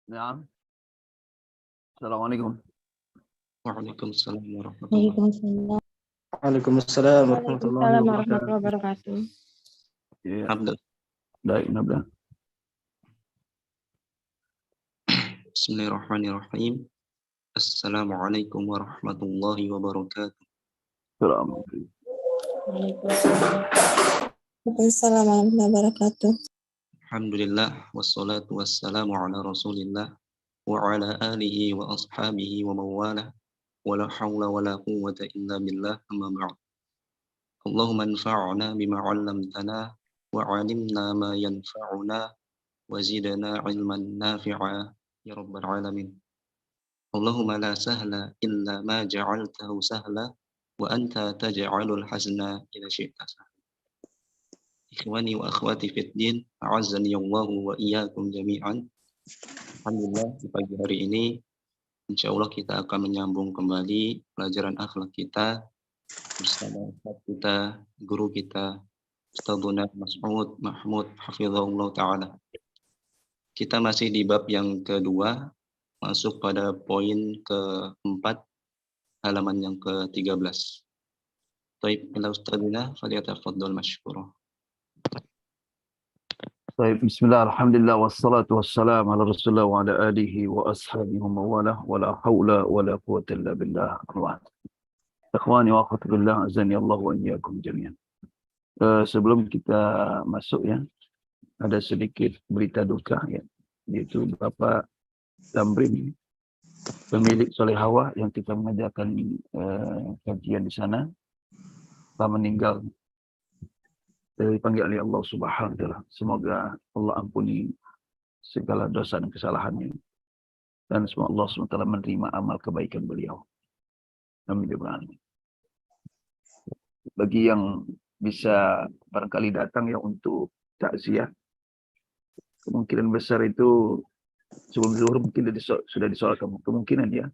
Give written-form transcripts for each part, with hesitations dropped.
Naam. Assalamualaikum. Waalaikumsalam warahmatullahi Waalaikumsalam. Waalaikumsalam warahmatullahi Waalaikumsalam wabarakatuh. warahmatullahi wabarakatuh. Ya, wabarakatuh. baik, nabda. Bismillahirrahmanirrahim. Assalamualaikum warahmatullahi wabarakatuh. Assalamualaikum. Waalaikumsalam warahmatullahi wabarakatuh. Alhamdulillah wassalatu wassalamu ala Rasulillah wa ala alihi wa ashabihi wa mawalah wa la hawla wa la quwwata illa billah amma ba'd. Allahumma anfa'na bima 'allamtana wa 'allimna ma yanfa'una wa zidna 'ilman nafi'a ya rabbal alamin. Allahumma la sahla illa ma ja'altahu sahla wa anta taj'alul hazna idza syi'ta sahla. Ikhwani wa akhwati fid din, a'azzani Allahu wa iyyakum jami'an. Alhamdulillah di pagi hari ini insyaallah kita akan menyambung kembali pelajaran akhlak kita bersama ustaz kita, guru kita, Ustadzuna Mas'ud Mahmud hafizahullah taala. Kita masih di bab yang kedua, masuk pada poin keempat, halaman yang ke-13. Baik, ila ustadzuna falyatafaddal masykurah. Baik, bismillah, alhamdulillah, wassalatu wassalamu ala rasulullah wa ala alihi wa ashabihi wa mawalah wa la hawla wa la quwwata illa billah. Ikhwani wa akhwati billah, azani Allah wa iyyakum jami'an. Sebelum kita masuk ya, ada sedikit berita duka ya, yaitu Bapak Tamrin, pemilik Solehawa yang kita mengajarkan kajian di sana, telah meninggal. Dipanggil oleh Allah Subhanahu wa taala. Semoga Allah ampuni segala dosa dan kesalahannya. Dan semoga Allah Subhanahu wa taala menerima amal kebaikan beliau. Amin ya rabbal alamin. Bagi yang bisa barangkali datang ya untuk takziah, kemungkinan besar itu sebelum zuhur mungkin sudah disolatkan. Kemungkinan ya.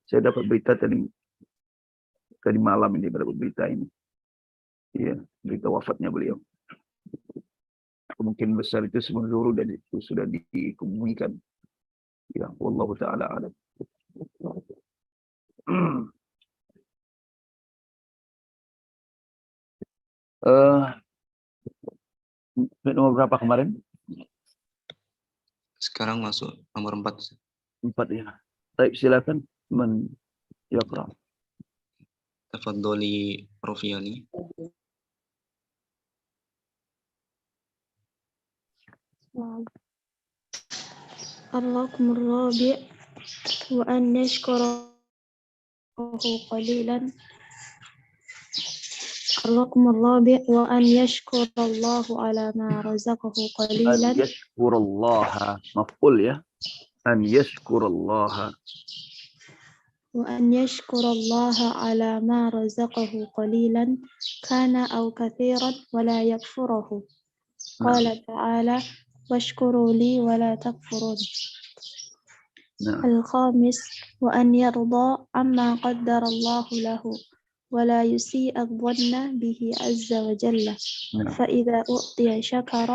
Saya dapat berita tadi malam ini, dapat berita ini. Iya, berita wafatnya beliau. Kemungkinan besar itu sebelum zuhur dan itu sudah dikemukakan. Ya, wallahu taala alam. Nomor berapa kemarin? Sekarang masuk nomor 4. 4 ya. Baik, silakan yaqra. Tafaddali Rofiani. Allahummar rabi' wa an yashkurahu qalilan. Allahummar rabi' wa an yashkurallaha ala ma razaqahu qalilan. An yashkurallaha, maf'ul ya. An yashkurallaha. وأن يشكر الله على ما رزقه قليلا كان أو كثيرا ولا يكفره قال تعالى واشكروا لي ولا تكفرون. الخامس وأن يرضى عما قدر الله له ولا يسيء الظن به عز وجل فإذا أعطي شكر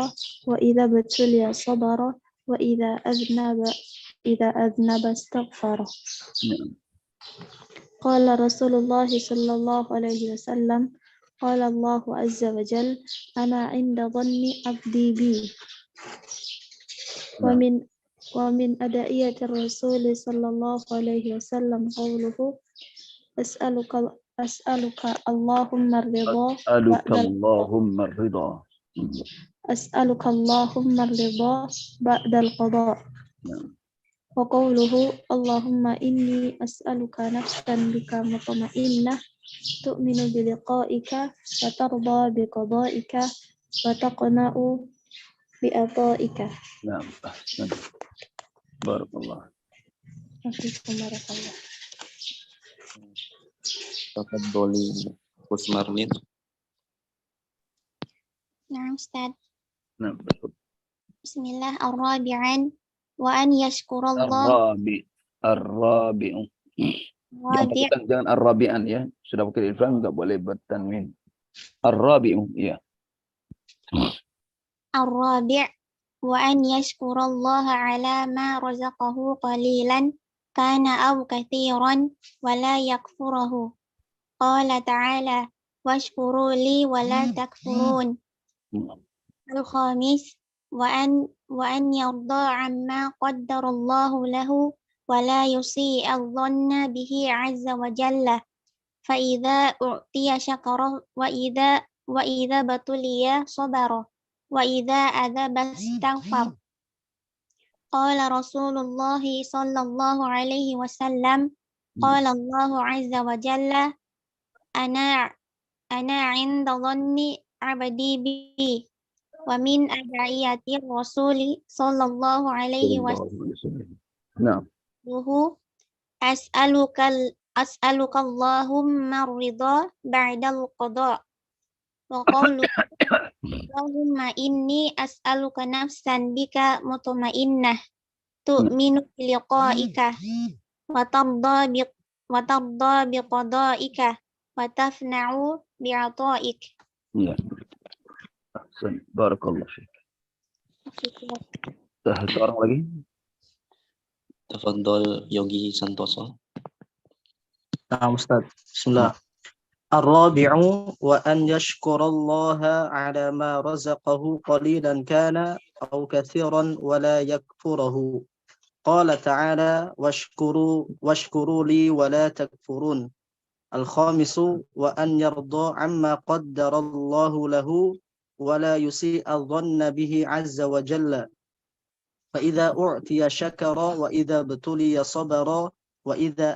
وإذا ابتلي صبر وإذا أذنب استغفر. قال رسول الله صلى الله عليه وسلم قال الله عز وجل أنا عند ظن عبدي بي. ومن أدعية الرسول صلى الله عليه وسلم قوله أسألك اللهم الرضا أسألك اللهم الرضا بعد القضاء. وقوله اللهم إني أسألك نفسا بك مطمئنة تؤمن بلقائك وترضى بقضائك وتقنع بأطائك. نعم أحسن. بارك الله. بارك الله. Tafaddali Usmarlin. Nah, Ustaz. Nah, betul. Bismillah ar-rabi'an wa an yashkurallah. Ar-rabi'u. Jangan ar-rabi'an ya. Sudah pakai ifrad enggak boleh bertanwin. Ar-rabi'u ya. Ar-rabi' وأن يشكر الله على ما رزقه قليلا كان أو كثيرا ولا يكفره. قال تعالى واشكروا لي ولا تكفرون. الخامس وأن يرضى عما قدر الله له ولا يسيء الظن به عز وجل فإذا أعطي شكر وإذا ابتلي صبر وإذا أذب استغفر. قال رسول الله صلى الله عليه وسلم قال الله عز وجل أنا عند ظن عبدي بي. ومن أدعية الرسول صلى الله عليه وسلم نعم. أسألك اللهم الرضا بعد القضاء وقوله اللهم إني أسألك نفسا بك مطمئنة تؤمن بلقائك وترضى بقضائك وتفنع بعطائك. Ya. Barakallah fiik. Satu orang lagi. Tafadhol Yogi Santoso. نعم أستاذ. بسم الله. الرابع وأن يشكر الله على ما رزقه قليلا كان أو كثيرا ولا يكفره. قال تعالى واشكروا لي ولا تكفرون. الخامس وأن يرضى عما قدر الله له ولا يسيء الظن به عز وجل فإذا أعطي شكر وإذا ابتلي صبر وإذا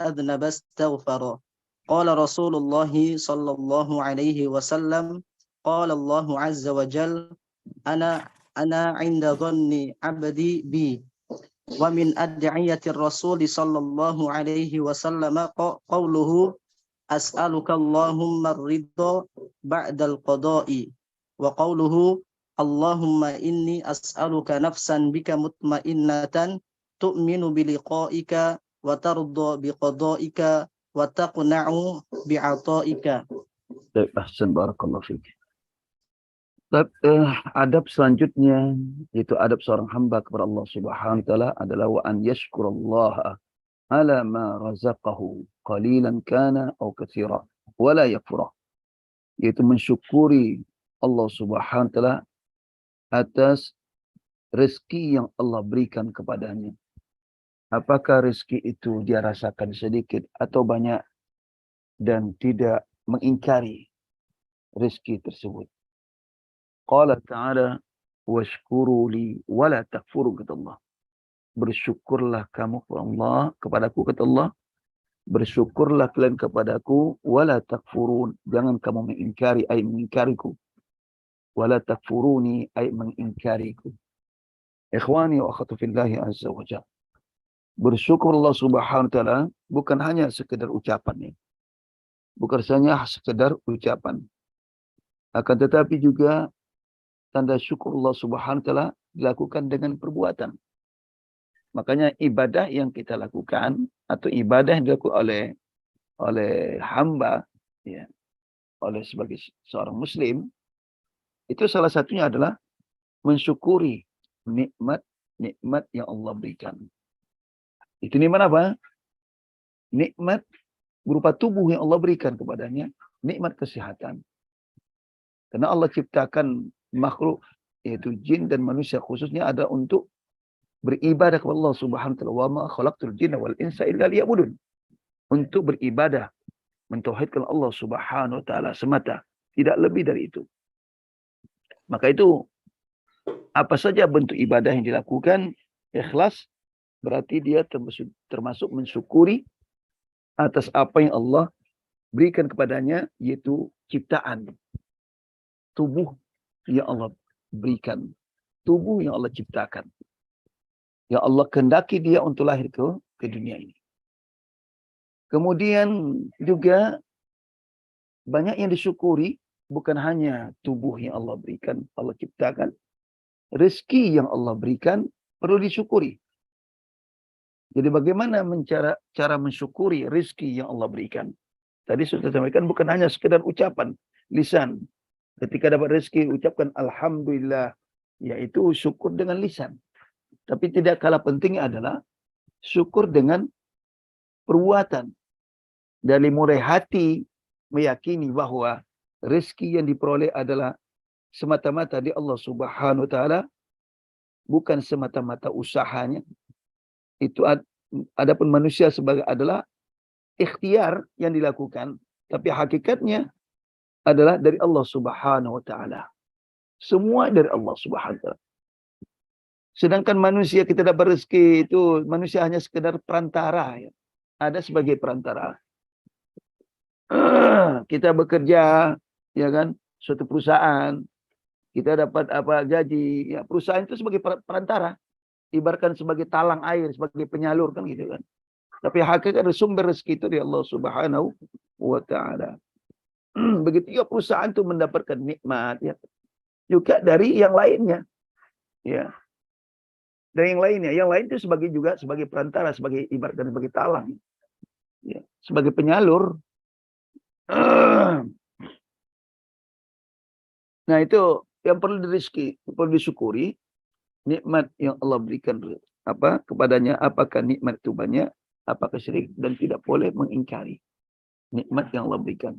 أذنب استغفر. قال رسول الله صلى الله عليه وسلم قال الله عز وجل أنا عند ظن عبدي بي. ومن أدعية الرسول صلى الله عليه وسلم قوله أسألك اللهم الرضا بعد القضاء وقوله اللهم إني أسألك نفسا بك مطمئنة تؤمن بلقائك وترضى بقضائك وتقنع بعطائك. Ahsan, barakallah fiik. Adab selanjutnya yaitu adab seorang hamba kepada Allah Subhanahu wa taala adalah wa an yashkurallaha ala ma razaqahu qalilan kana aw katsira wa la yakfurah. Yaitu mensyukuri Allah Subhanahu wa taala atas rezeki yang Allah berikan kepadanya. Apakah rezeki itu dia rasakan sedikit atau banyak dan tidak mengingkari rezeki tersebut. Qala ta'ala washkuru li wa la takfuru, kata Allah. Bersyukurlah kamu kepada Allah, kepadaku, kata Allah. Bersyukurlah kalian kepadaku wa la takfurun, jangan kamu mengingkari ay mengingkariku. Wa la takfuruni ay mengingkariku. Ikhwani wa akhwati fillahi azza wa jalla. Bersyukur Allah Subhanahu wa taala bukan hanya sekedar ucapan, bukan hanya sekedar ucapan, akan tetapi juga tanda syukur Allah Subhanahu wa taala dilakukan dengan perbuatan. Makanya ibadah yang kita lakukan atau ibadah yang dilakukan oleh hamba, ya, oleh sebagai seorang muslim, itu salah satunya adalah mensyukuri nikmat yang Allah berikan. Itu nikmat apa? Nikmat berupa tubuh yang Allah berikan kepadanya, nikmat kesehatan. Karena Allah ciptakan makhluk, yaitu jin dan manusia khususnya, ada untuk beribadah kepada Allah Subhanahu wa taala. Wa ma khalaqtul jinna wal insa illa liya'budun. Untuk beribadah, mentauhidkan Allah Subhanahu wa taala semata, tidak lebih dari itu. Maka itu apa saja bentuk ibadah yang dilakukan ikhlas, berarti dia termasuk mensyukuri atas apa yang Allah berikan kepadanya, yaitu ciptaan. Tubuh yang Allah berikan, tubuh yang Allah ciptakan, yang Allah kehendaki dia untuk lahir ke dunia ini. Kemudian juga banyak yang disyukuri, bukan hanya tubuh yang Allah berikan, Allah ciptakan, rezeki yang Allah berikan perlu disyukuri. Jadi bagaimana cara mensyukuri rezeki yang Allah berikan? Tadi sudah sampaikan, bukan hanya sekedar ucapan lisan. Ketika dapat rezeki, ucapkan alhamdulillah, yaitu syukur dengan lisan. Tapi tidak kalah pentingnya adalah syukur dengan perbuatan. Dari mulai hati meyakini bahwa rezeki yang diperoleh adalah semata-mata di Allah Subhanahu wa taala, bukan semata-mata usahanya. Itu adapun manusia sebagai adalah ikhtiar yang dilakukan, tapi hakikatnya adalah dari Allah Subhanahu wa taala. Semua dari Allah Subhanahu wa taala. Sedangkan manusia kita dapat rezeki itu manusia hanya sekedar perantara ya. Ada sebagai perantara. Kita bekerja ya kan, suatu perusahaan, kita dapat apa gaji, ya perusahaan itu sebagai perantara, ibaratkan sebagai talang air, sebagai penyalur kan gitu kan. Tapi hakikat sumber rezeki itu dari Allah Subhanahu wa taala. Begitu juga perusahaan itu mendapatkan nikmat ya. Juga dari yang lainnya. Ya. Dari yang lainnya, yang lain itu juga sebagai perantara, sebagai ibaratkan sebagai talang. Ya, sebagai penyalur. Nah, itu yang perlu perlu disyukuri nikmat yang Allah berikan kepadanya, apakah nikmat itu banyak, apakah syirik, dan tidak boleh mengingkari nikmat yang Allah berikan.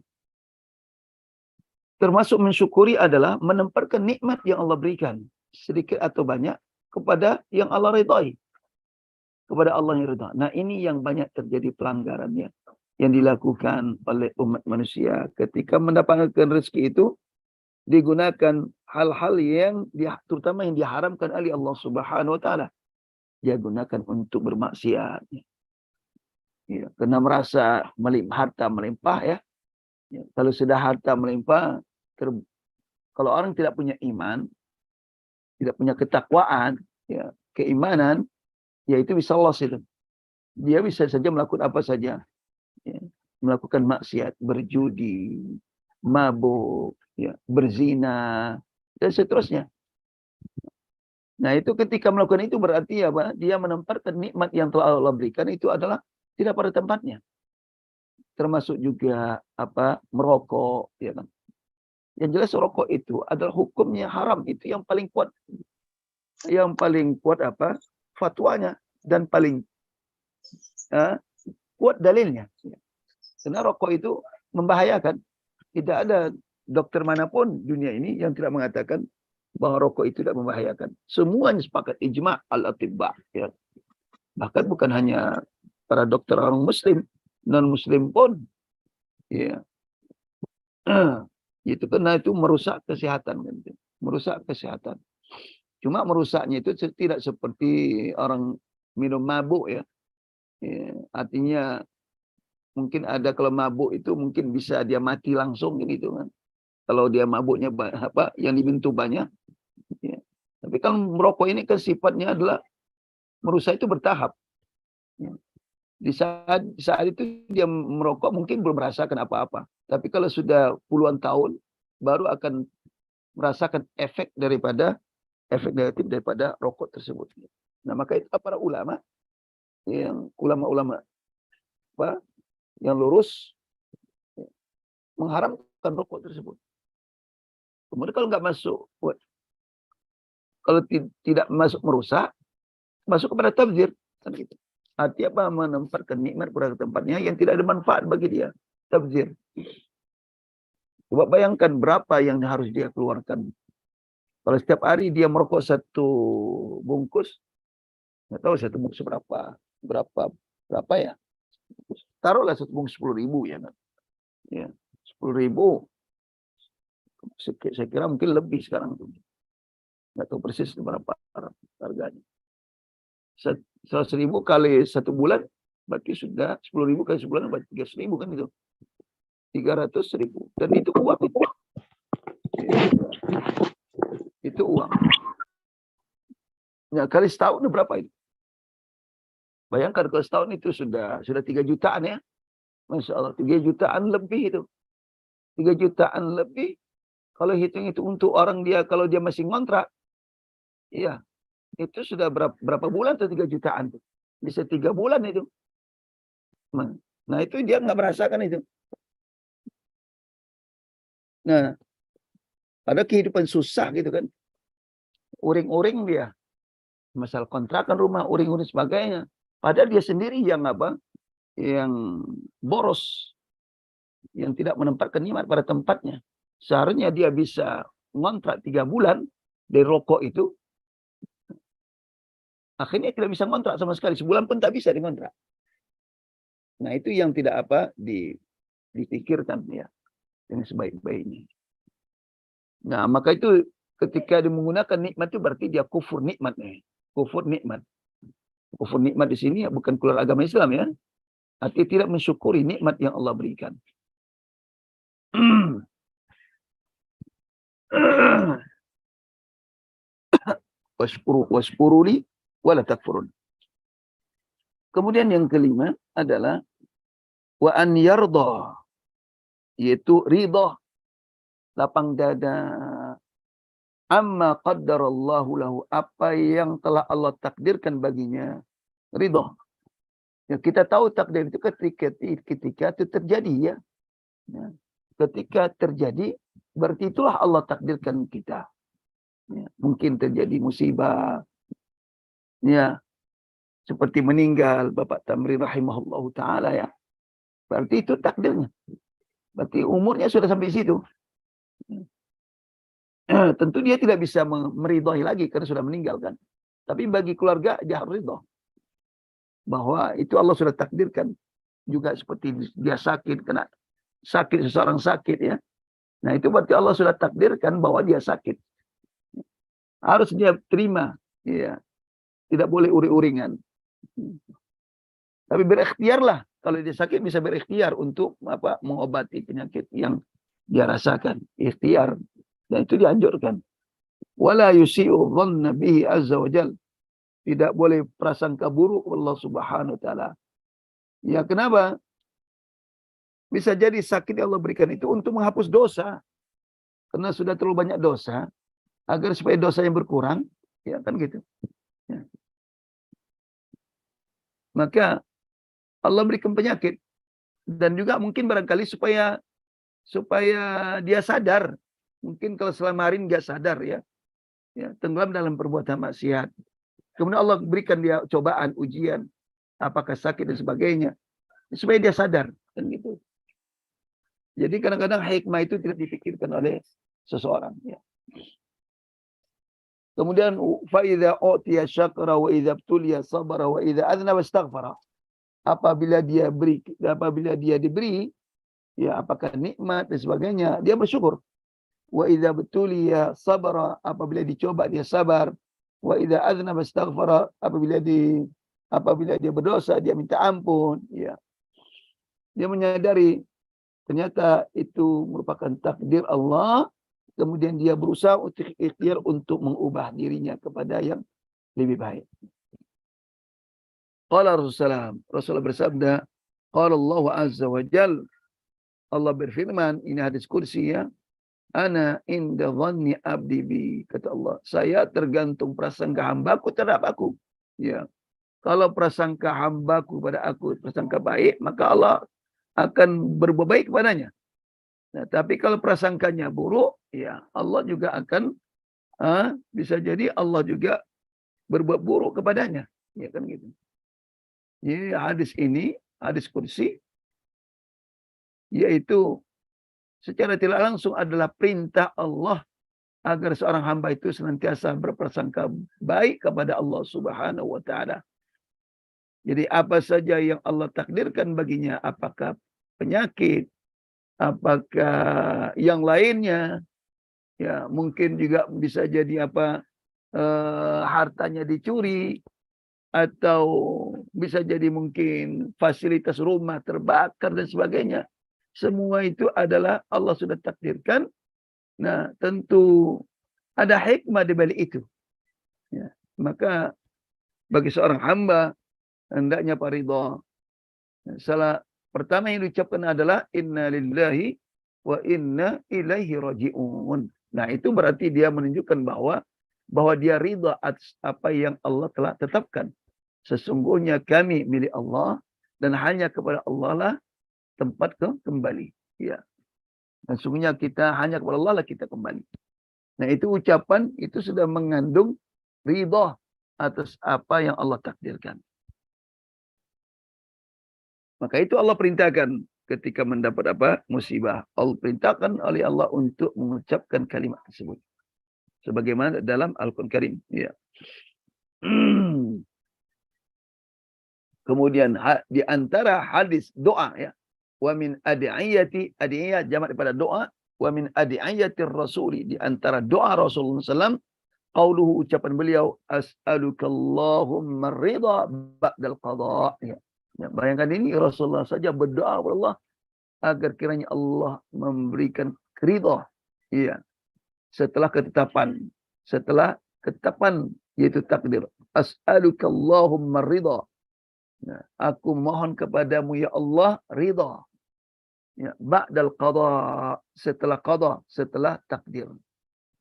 Termasuk mensyukuri adalah menempatkan nikmat yang Allah berikan, sedikit atau banyak, kepada yang Allah ridhai. Kepada Allah yang ridha. Nah, ini yang banyak terjadi pelanggarannya yang dilakukan oleh umat manusia ketika mendapatkan rezeki itu digunakan hal-hal yang terutama yang diharamkan oleh Allah Subhanahu wa taala. Dia gunakan untuk bermaksiat. Ya, karena merasa harta melimpah ya. Ya, kalau sudah harta melimpah, kalau orang tidak punya iman, tidak punya ketakwaan, ya, keimanan, ya itu bisa loss itu. Dia bisa saja melakukan apa saja. Ya, melakukan maksiat, berjudi, mabuk, ya, berzina, dan seterusnya. Nah, itu ketika melakukan itu berarti apa? Dia menempatkan nikmat yang telah Allah berikan itu adalah tidak pada tempatnya. Termasuk juga merokok, ya kan. Yang jelas rokok itu adalah hukumnya haram, itu yang paling kuat. Yang paling kuat fatwanya dan paling kuat dalilnya. Karena rokok itu membahayakan. Tidak ada dokter manapun dunia ini yang tidak mengatakan bahwa rokok itu tidak membahayakan. Semuanya sepakat ijma' al-atibba. Ya. Bahkan bukan hanya para dokter orang muslim, non-muslim pun. Ya. Itu karena itu merusak kesehatan. Merusak kesehatan. Cuma merusaknya itu tidak seperti orang minum mabuk ya. Ya. Artinya mungkin ada kalau mabuk itu mungkin bisa dia mati langsung gitu kan. Kalau dia mabuknya yang diminum banyak. Ya. Tapi kalau merokok ini kan sifatnya adalah merusak itu bertahap. Ya. Di saat itu dia merokok mungkin belum merasakan apa-apa. Tapi kalau sudah puluhan tahun baru akan merasakan efek negatif daripada rokok tersebut. Nah, maka itu para ulama yang ulama-ulama yang lurus mengharamkan rokok tersebut. Kemudian kalau nggak masuk, kalau tidak masuk merusak, masuk kepada tabzir. Kan gitu. Artinya menempatkan nikmat pada tempatnya yang tidak ada manfaat bagi dia. Tabzir. Coba bayangkan berapa yang harus dia keluarkan. Kalau setiap hari dia merokok satu bungkus, nggak tahu satu bungkus berapa ya. Taruhlah satu bungkus 10.000 ya kan. Ya, 10.000. Saya kira mungkin lebih sekarang tuh. Nggak tahu persis berapa harganya. 100.000 kali 1 bulan, berarti sudah 10.000 kali sebulan berarti 300.000 kan itu. 300.000. Dan itu uang itu. Itu uang. Nah, kali setahun itu berapa itu? Bayangkan kalau setahun itu sudah 3 jutaan ya. Masya Allah, 3 jutaan lebih itu. 3 jutaan lebih. Kalau hitung itu untuk orang dia, kalau dia masih ngontrak. Iya. Itu sudah berapa bulan tuh 3 jutaan tuh. Bisa 3 bulan itu. Nah, itu dia nggak merasakan itu. Nah, ada kehidupan susah gitu kan. uring-uring dia. Masalah kontrakan rumah, uring-uring sebagainya. Padahal dia sendiri yang apa? Yang boros. Yang tidak menempatkan nikmat pada tempatnya. Seharusnya dia bisa ngontrak 3 bulan dari rokok itu. Akhirnya tidak bisa ngontrak sama sekali. Sebulan pun tak bisa dikontrak. Nah itu yang tidak apa dipikirkan ya. Dengan sebaik-baiknya. Nah maka itu ketika dia menggunakan nikmat itu berarti dia kufur nikmatnya. Kufur nikmat. Kufur nikmat di sini bukan keluar agama Islam ya. Artinya tidak mensyukuri nikmat yang Allah berikan. Washkuruli wala takfurun. Kemudian yang kelima adalah wa an yarda, yaitu ridha, lapang dada, amma qaddarallahu lahu, apa yang telah Allah takdirkan baginya, ridha. Ya, kita tahu takdir itu ketika itu terjadi ya. Ketika terjadi berarti itulah Allah takdirkan kita. Ya, mungkin terjadi musibah, ya, seperti meninggal Bapak Tamrin rahimahullahu taala ya. Berarti itu takdirnya. Berarti umurnya sudah sampai situ. Tentu dia tidak bisa meridhai lagi karena sudah meninggal kan. Tapi bagi keluarga dia harus ridha. Bahwa itu Allah sudah takdirkan. Juga seperti dia sakit, kena sakit, seseorang sakit ya. Nah itu berarti Allah sudah takdirkan bahwa dia sakit. Harus dia terima. Ya. Tidak boleh uring-uringan. Tapi berikhtiarlah. Kalau dia sakit bisa berikhtiar untuk apa mengobati penyakit yang dia rasakan. Ikhtiar. Dan itu dianjurkan. Wala yusi'u dhanna bihi azza wa jal. Tidak boleh prasangka buruk Allah subhanahu wa ta'ala. Ya kenapa? Bisa jadi sakit yang Allah berikan itu untuk menghapus dosa. Karena sudah terlalu banyak dosa. Agar supaya dosa yang berkurang. Ya kan gitu. Ya. Maka Allah berikan penyakit. Dan juga mungkin barangkali supaya dia sadar. Mungkin kalau selama hari nggak sadar ya. Ya, tenggelam dalam perbuatan maksiat. Kemudian Allah berikan dia cobaan, ujian. Apakah sakit dan sebagainya. Supaya dia sadar. Kan gitu. Jadi kadang-kadang hikmah itu tidak dipikirkan oleh seseorang. Ya. Kemudian فَإِذَا أُعْتِيَ شَكْرَ وَإِذَا ابْتُلِيَ صَبَرَ وَإِذَا أَذْنَبَ اسْتَغْفَرَ. Apabila dia diberi, ya apakah nikmat dan sebagainya, dia bersyukur. وَإِذَا ابْتُلِيَ صَبَرَ. Apabila dicoba dia sabar. وَإِذَا أَذْنَبَ اسْتَغْفَرَ. Apabila dia berdosa dia minta ampun. Ya. Dia menyadari ternyata itu merupakan takdir Allah. Kemudian dia berusaha untuk ikhtiar untuk mengubah dirinya kepada yang lebih baik. Qala Rasulullah bersabda, qala Allah azza wa jal, Allah berfirman, ini hadis kursi ya, ana inda dhanni abdi bi, kata Allah, saya tergantung prasangka hambaku terhadap aku. Ya. Kalau prasangka hambaku pada aku prasangka baik, maka Allah akan berbuat baik kepadanya. Nah, tapi kalau prasangkanya buruk, ya Allah juga akan bisa jadi Allah juga berbuat buruk kepadanya, ya kan gitu. Jadi hadis ini, hadis kursi, yaitu secara tidak langsung adalah perintah Allah agar seorang hamba itu senantiasa berprasangka baik kepada Allah Subhanahu wa taala. Jadi apa saja yang Allah takdirkan baginya, apakah penyakit, apakah yang lainnya, ya mungkin juga bisa jadi apa hartanya dicuri, atau bisa jadi mungkin fasilitas rumah terbakar dan sebagainya. Semua itu adalah Allah sudah takdirkan. Nah tentu ada hikmah di balik itu. Ya, maka bagi seorang hamba hendaknya paridha. Salah pertama yang diucapkan adalah inna lillahi wa inna ilaihi raji'un. Nah, itu berarti dia menunjukkan bahwa dia ridha atas apa yang Allah telah tetapkan. Sesungguhnya kami milik Allah dan hanya kepada Allah lah tempat kembali. Ya. Dan sesungguhnya kita hanya kepada Allah lah kita kembali. Nah, itu ucapan itu sudah mengandung ridha atas apa yang Allah takdirkan. Maka itu Allah perintahkan ketika mendapat apa? Musibah. Allah perintahkan oleh Allah untuk mengucapkan kalimat tersebut. Sebagaimana dalam Al-Quran Karim. Ya. Kemudian di antara hadis doa ya. Wa min ad'iyati, ad'iyah jamak daripada doa. Wa min ad'iyatir rasuli, di antara doa Rasulullah SAW, qauluhu, ucapan beliau, as'alukallahumma ridha ba'dal qada. Ya. Ya, bayangkan ini Rasulullah saja berdoa kepada Allah agar kiranya Allah memberikan ridha. Iya. Setelah ketetapan yaitu takdir. As'alukallahumma ridha. Nah, aku mohon kepadamu ya Allah ridha. Ya, ba'dal qada, setelah takdir.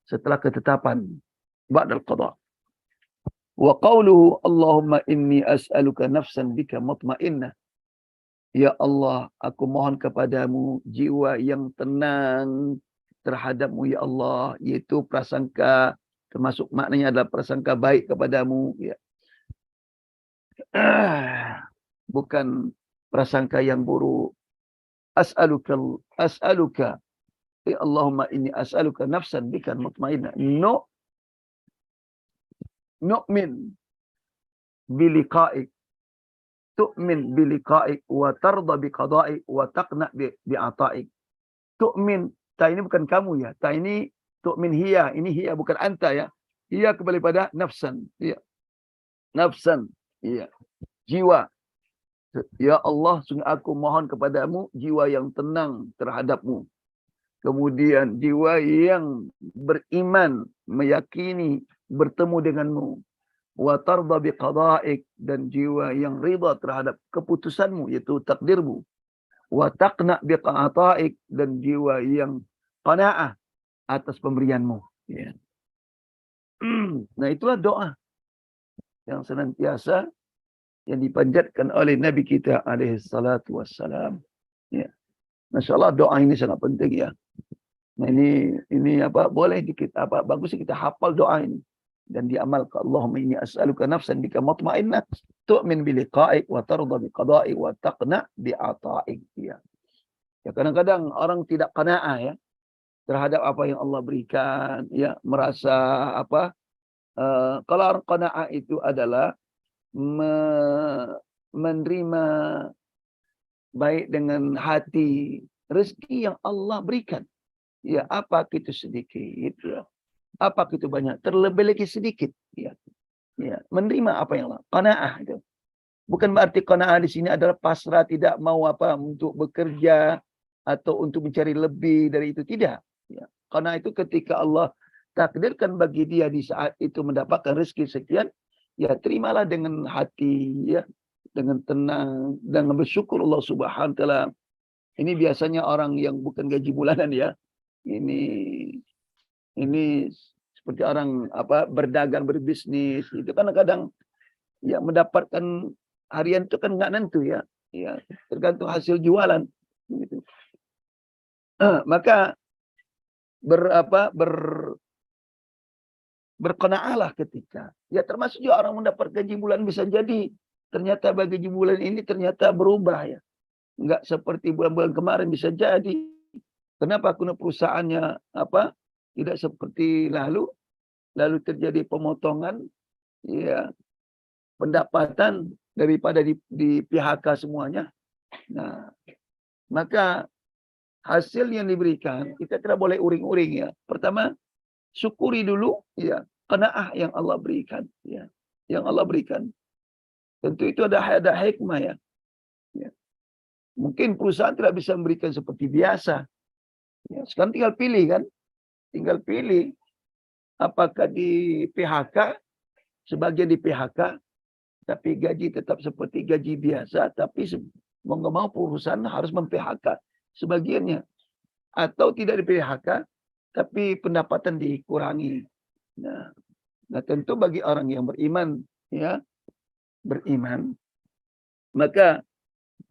Setelah ketetapan. Ba'dal qada. Wa qawluhu Allahumma inni as'aluka nafsan bika mutmainnah. Ya Allah, aku mohon kepadamu jiwa yang tenang terhadapmu ya Allah, yaitu prasangka, termasuk maknanya adalah prasangka baik kepadamu ya. Bukan prasangka yang buruk. As'aluka ya Allahumma inni as'aluka nafsan bika mutmainnah. Nu'min biliqa'ik, tu'min biliqa'ik, wa tarda biqada'ik, wa taqna bi'ata'ik. Tu'min, ta ini bukan kamu ya, ta ini tu'min hiya, ini hiya bukan anta ya. Hiya kembali pada nafsan, ya. Nafsan, ya. Jiwa. Ya Allah, sungguh aku mohon kepadamu jiwa yang tenang terhadapmu. Kemudian jiwa yang beriman, meyakini bertemu denganmu. Wa tarda biqada'ik, dan jiwa yang ridha terhadap keputusanmu, yaitu takdirmu. Wa taqna biqa'ata'ik, dan jiwa yang qanaah atas pemberianmu. Ya. Nah, itulah doa yang senantiasa yang dipanjatkan oleh Nabi kita alaihi salatu wassalam. Ya. Masya Allah, doa ini sangat penting ya. Nah, ini apa boleh kita bagus kita hafal doa ini dan diamalkan. Allahumma inni as'aluka nafsan bika mutmainnah tu'min bi liqa'ik wa tarda bi qada'ik wa taqna bi ata'ik. Ya. Ya, kadang-kadang orang tidak qanaah ya terhadap apa yang Allah berikan, ya, merasa apa kalau orang qanaah itu adalah menerima baik dengan hati rezeki yang Allah berikan. Ya, apa itu sedikit, ya. Apa itu banyak, terlebih lagi sedikit, ya. Ya, menerima apa yang Allah, qanaah itu. Bukan berarti qanaah di sini adalah pasrah, tidak mau apa untuk bekerja atau untuk mencari lebih dari itu, tidak. Ya. Qanaah itu ketika Allah takdirkan bagi dia di saat itu mendapatkan rezeki sekian, ya terimalah dengan hati, ya, dengan tenang, dengan bersyukur Allah Subhanahu wa taala. Ini biasanya orang yang bukan gaji bulanan ya. Ini seperti orang apa berdagang, berbisnis itu kan kadang ya mendapatkan harian itu kan nggak nentu ya, ya tergantung hasil jualan gitu. Maka berqanaahlah ketika ya, termasuk juga orang mendapat gaji bulan, bisa jadi ternyata bagi gaji bulan ini ternyata berubah ya, nggak seperti bulan-bulan kemarin, bisa jadi. Kenapa? Karena perusahaannya apa tidak seperti lalu terjadi pemotongan ya pendapatan daripada di PHK semuanya. Nah, maka hasil yang diberikan kita tidak boleh uring-uring ya. Pertama, syukuri dulu ya qanaah yang Allah berikan ya. Yang Allah berikan. Tentu itu ada hikmah ya. Ya. Mungkin perusahaan tidak bisa memberikan seperti biasa. Ya, sekarang tinggal pilih kan. Tinggal pilih apakah di PHK, sebagian di PHK, tapi gaji tetap seperti gaji biasa, tapi mau nggak mau perusahaan harus mem-PHK sebagiannya. Atau tidak di PHK, tapi pendapatan dikurangi. Nah, tentu bagi orang yang beriman, ya, beriman, maka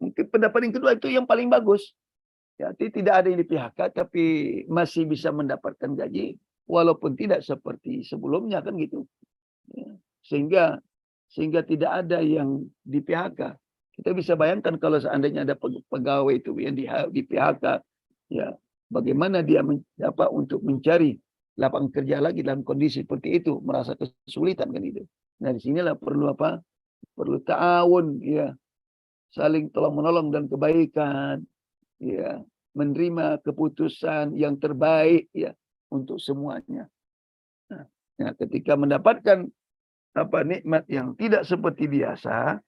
mungkin pendapat yang kedua itu yang paling bagus. Ya, tidak ada yang di PHK, tapi masih bisa mendapatkan gaji. walaupun tidak seperti sebelumnya kan gitu. Ya. Sehingga tidak ada yang di PHK. Kita bisa bayangkan kalau seandainya ada pegawai itu yang di PHK, ya bagaimana dia untuk mencari lapangan kerja lagi dalam kondisi seperti itu, merasa kesulitan kan itu. Nah di sinilah perlu apa? Perlu ta'awun, ya, saling tolong menolong dan kebaikan, ya, menerima keputusan yang terbaik, ya, untuk semuanya. Nah, ketika mendapatkan apa nikmat yang tidak seperti biasa,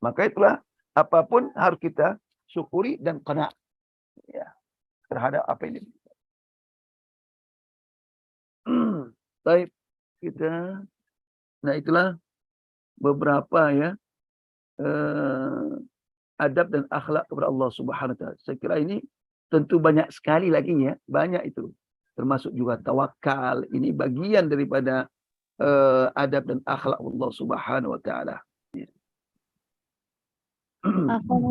maka itulah apapun harus kita syukuri dan qanaah, ya, terhadap apa ini. Baik, kita, nah itulah beberapa ya adab dan akhlak kepada Allah Subhanahu wa taala. Saya kira ini tentu banyak sekali lagi ya, banyak itu. Termasuk juga tawakal. Ini bagian daripada adab dan akhlak Allah Subhanahu wa taala.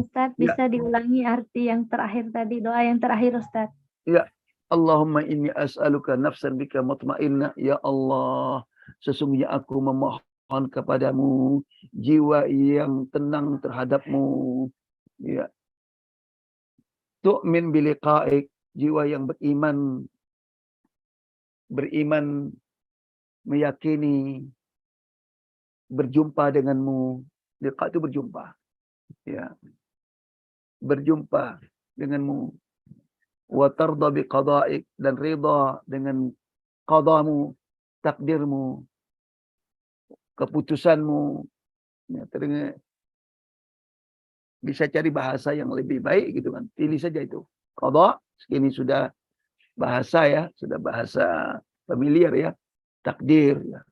Ustaz, bisa diulangi arti yang terakhir tadi, doa yang terakhir Ustaz. Ya, Allahumma inni as'aluka nafsan bika mutmainnah. Ya Allah, sesungguhnya aku memohon kepadamu jiwa yang tenang terhadapmu. Ya. Tu'min biliqa'ik, jiwa yang beriman meyakini berjumpa denganmu. Liqa itu berjumpa. Ya. Berjumpa denganmu. Wa tarda biqada'ik, dan ridha dengan qadamu, takdirmu, keputusanmu. Ya, bisa cari bahasa yang lebih baik gitu kan. Pilih saja itu. Qada, ini sudah bahasa ya, sudah bahasa familiar ya. Takdir ya.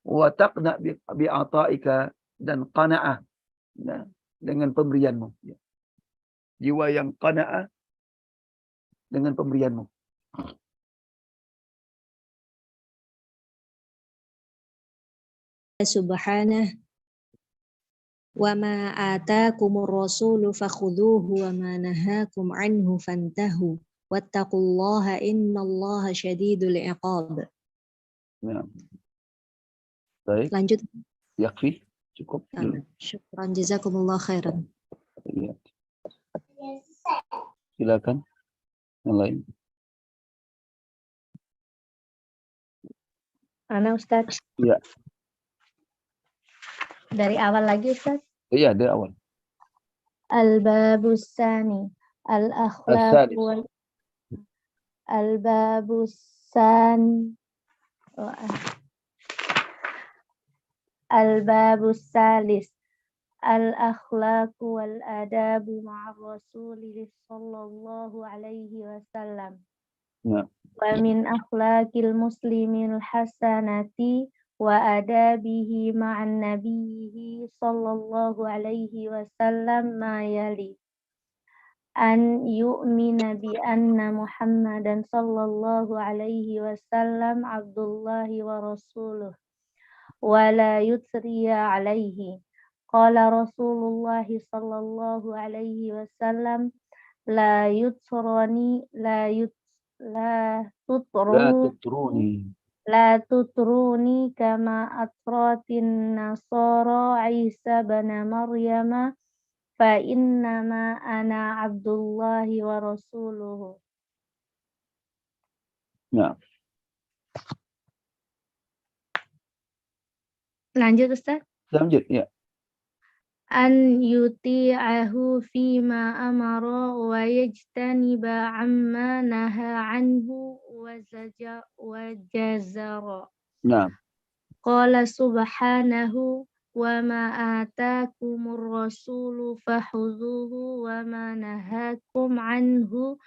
Wa taqna bi'ata'ika, dan qanaah, nah, dengan pemberianmu. Ya. Jiwa yang qanaah dengan pemberianmu. Subhanah, wa ma atakumur rasulu fakhudhuhu wa ma nahakum anhu fantahu wattaqullaha innallaha syadidul iqab. Ya. Baik. Lanjut. Yakfi, cukup. Syukran, jazakumullah khairan. Ya. Silakan yang lain. Ana Ustaz. Iya. Dari awal lagi Ustaz. Iya, dari awal. Al-babus tsani, al-akhlaq wal al-babus tsani, al-babus tsalis, al-akhlaq wal adabu ma'a Rasulillah sallallahu alaihi wasallam. Ya. Wa min akhlaqil muslimil hasanati wa adabihi ma'an nabiyhi sallallahu alaihi wasallam ma yali. An yu'mina bi anna Muhammadan sallallahu alaihi wasallam abdullahi wa rasuluh wa la yutriya alaihi. Qala Rasulullah sallallahu alaihi wasallam la tutruni kama atratin nasara Isa bin Maryam fa innama ana abdullahi wa rasuluhu. Ya. Lanjut Ustaz. Lanjut, ya. An yuti'ahu fima amara wa yajtaniba amma naha anhu wa jazara. Nah. Qala subhanahu wa ma atakumur rasulu fakhudhuhu wa ma nahakum anhu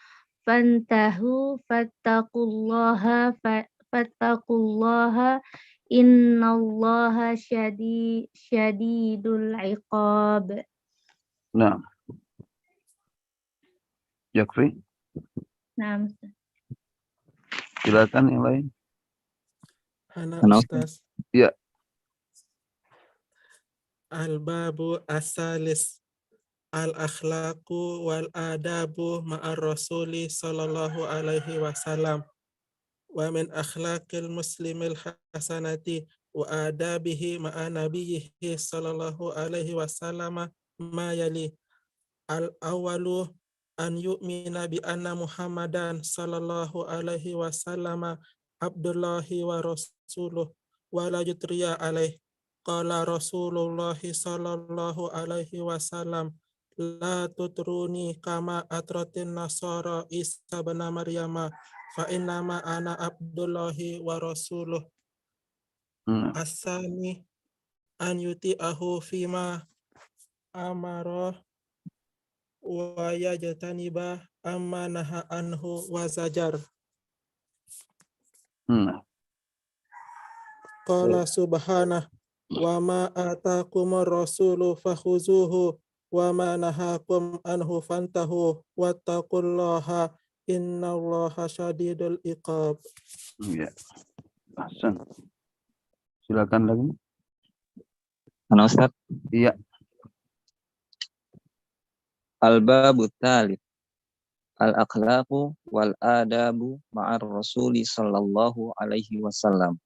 fantahu fattaqullaha innallaha syadidul iqab. Nah. Yakfi. Nah. Silakan yang lain. Ana Ustaz. Ya. Al-babu as-salis, al-akhlaqu wal adabu ma'ar rasuli sallallahu alaihi wasallam. wa min akhlaqil muslimil hasanati wa adabihi ma'a nabiyhi sallallahu alaihi wasallam ma yali. Al-awalu an yu'mina bi anna Muhammadan sallallahu alaihi wasallam abdullahi wa rasuluh wa la yutriya alaih. Qala Rasulullah sallallahu alaihi wasallam la tutruni kama atratin nasara Isa bin Maryama fa innama ana abdullahi wa rasuluh. Asani an yuti'ahu fima amara wa yajtaniba amma naha anhu wa zajar. Qala subhanah wa ma atakumur rasulu fakhuzuhu wa ma nahakum anhu fantahu wattaqullaha innallaha syadidul iqab. Ya. Ahsan. Silakan lagi. Ana Ustaz. Iya. Al-babu tsalits. Al-akhlaqu wal adabu ma'ar rasuli sallallahu alaihi wasallam.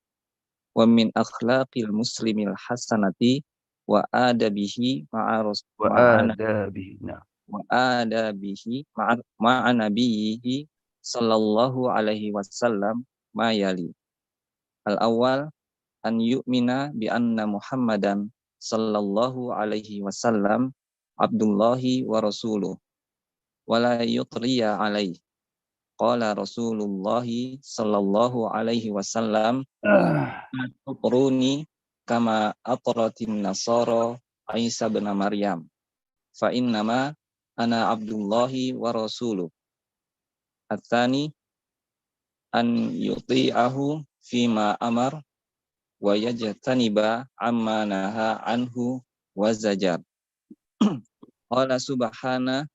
Wa min akhlaqil muslimil hasanati wa adabihi ma'a nabiyhi sallallahu alaihi wasallam ma yali. Al-awwal an yu'mina bi anna Muhammadan sallallahu alaihi wasallam abdullahi wa rasuluh wa la yutriya alaih. Qala Rasulullah sallallahu alaihi wasallam tutruni kama atratin nasara Isa bin Maryam fa innama ana abdullahi wa rasuluh. At-tsani an yuti'ahu fima amar wa yajtaniba amma naha anhu wa zajar. Qala subhana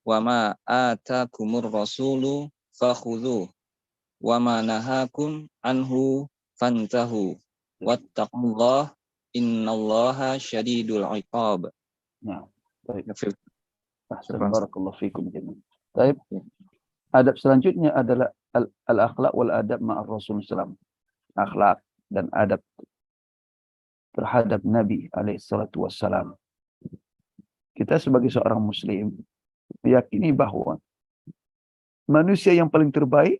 wa ma atakumur rasulu fakhudhu wa ma nahakum anhu fantahu wattaqullah innallaha syadidul iqab. Nah, baik. Barakallahu fikum jami'an. Baik. Adab selanjutnya adalah al-akhlaq wal adab ma'ar Rasul sallallahu alaihi wasallam. Akhlak dan adab terhadap Nabi alaihi salatu wassalam. Kita sebagai seorang muslim meyakini bahwa manusia yang paling terbaik,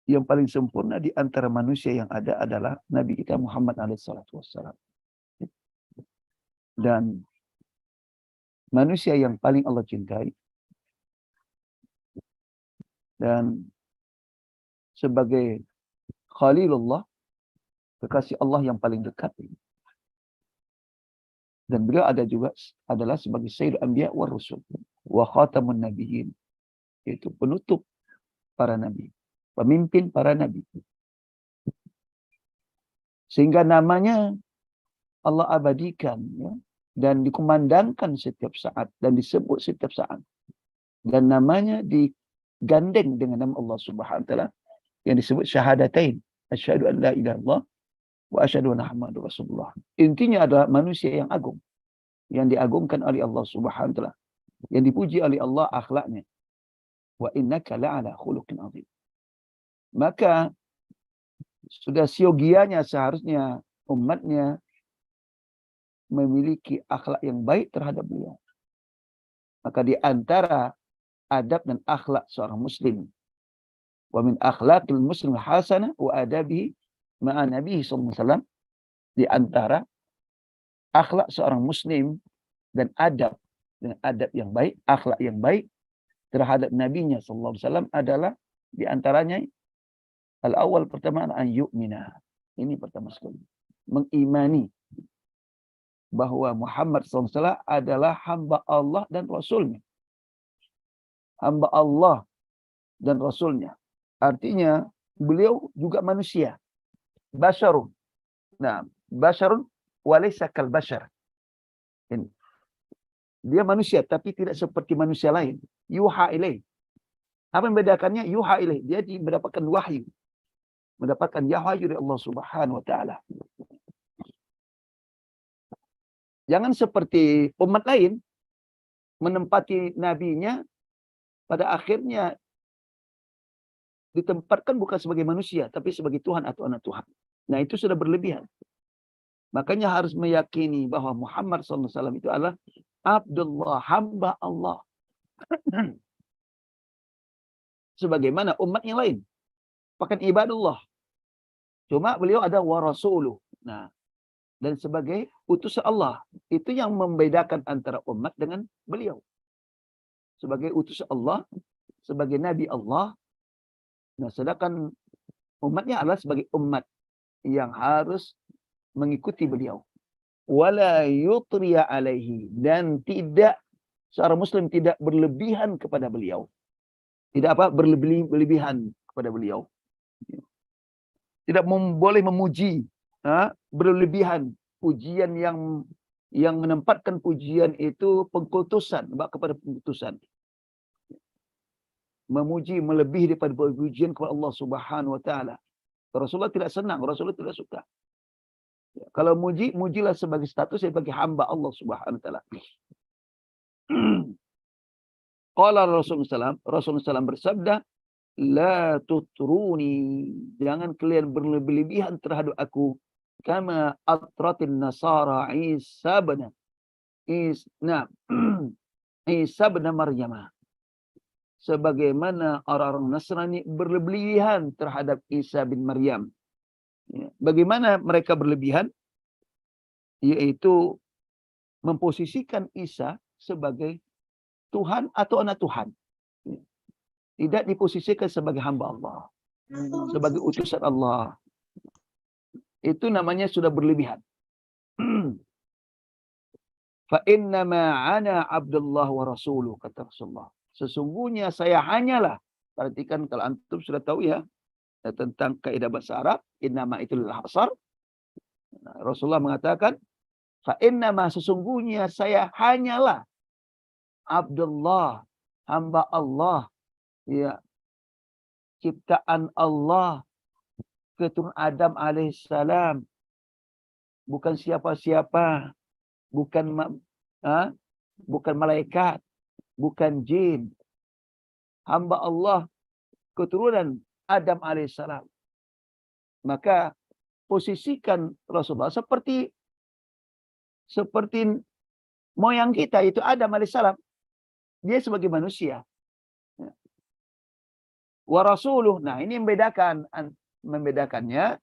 yang paling sempurna di antara manusia yang ada adalah Nabi kita Muhammad SAW. Dan manusia yang paling Allah cintai dan sebagai Khalilullah, kekasih Allah yang paling dekat. Dan beliau adalah sebagai Sayyidul Anbiya wa Rusul wa Khatamun Nabiyyin, yaitu penutup para nabi, pemimpin para nabi. Sehingga namanya Allah abadikan, ya, dan dikumandangkan setiap saat dan disebut setiap saat. Dan namanya digandeng dengan nama Allah Subhanahu wa taala yang disebut syahadatain, asyhadu an la ilaha illallah wa asyhadu anna Muhammadar Rasulullah. Intinya adalah manusia yang agung, yang diagungkan oleh Allah Subhanahu wa taala, yang dipuji oleh Allah akhlaknya. Wa innaka la'ala khuluqin 'adzim. Maka sudah siogianya seharusnya umatnya memiliki akhlak yang baik terhadap beliau. Maka di antara adab dan akhlak seorang muslim, wa min akhlaqil muslim hasanah wa adabihi ma'a nabihi sallallahu alaihi wasallam, di antara akhlak seorang muslim dan adab yang baik, akhlak yang baik terhadap nabinya sallallahu alaihi wasallam adalah di antaranya al-awwal, pertama an yu'mina. Ini pertama sekali, mengimani bahwa Muhammad SAW adalah hamba Allah dan Rasulnya. Hamba Allah dan Rasulnya. Artinya beliau juga manusia. Basyarun. Nah, basyarun walaysa kal basyar. Dia manusia tapi tidak seperti manusia lain. Yuha ilaih. Apa yang membedakannya? Yuha ilaih. Dia mendapatkan wahyu. Mendapatkan wahyu dari Allah Subhanahu wa taala. Jangan seperti umat lain menempati nabinya, pada akhirnya ditempatkan bukan sebagai manusia, tapi sebagai Tuhan atau anak Tuhan. Nah, itu sudah berlebihan. Makanya harus meyakini bahwa Muhammad SAW itu adalah Abdullah, hamba Allah. Sebagaimana umat yang lain. Bahkan ibadullah. Cuma beliau ada wa rasuluh. Nah, dan sebagai utusan Allah. Itu yang membedakan antara umat dengan beliau. Sebagai utusan Allah, sebagai Nabi Allah. Nah, sedangkan umatnya adalah sebagai umat yang harus mengikuti beliau. Wala yutriya alaihi. Dan tidak, seorang muslim tidak berlebihan kepada beliau. Tidak apa? Berlebihan kepada beliau. Tidak boleh memuji. Berlebihan. Pujian yang menempatkan pujian itu pengkultusan. Kepada pengkultusan. Memuji melebihi daripada pujian kepada Allah Subhanahu wa taala. Rasulullah tidak senang, Rasulullah tidak suka. Kalau muji, mujilah sebagai status sebagai hamba Allah Subhanahu wa taala. Qala Rasulullah SAW bersabda, la tutruni, jangan kalian berlebihan terhadap aku, kama atratin nasara Isa bin Maryam. Sebagaimana orang-orang Nasrani berlebihan terhadap Isa bin Maryam. Bagaimana mereka berlebihan? Yaitu memposisikan Isa sebagai Tuhan atau anak Tuhan. Tidak diposisikan sebagai hamba Allah. Sebagai utusan Allah. Itu namanya sudah berlebihan. Fa innama ana Abdullah wa Rasuluh, kata Rasulullah. Sesungguhnya saya hanyalah, perhatikan kalau antum sudah tahu ya tentang kaidah bahasa Arab, innama itu lil hasar. Rasulullah mengatakan, fa innama, sesungguhnya saya hanyalah Abdullah, hamba Allah, ya, ciptaan Allah, keturunan Adam alaihissalam, bukan siapa-siapa, bukan malaikat, bukan jin, hamba Allah, keturunan Adam alaihissalam. Maka posisikan Rasulullah seperti moyang kita, itu Adam alaihissalam. Dia sebagai manusia. Wa rasuluh. Nah, ini membedakannya.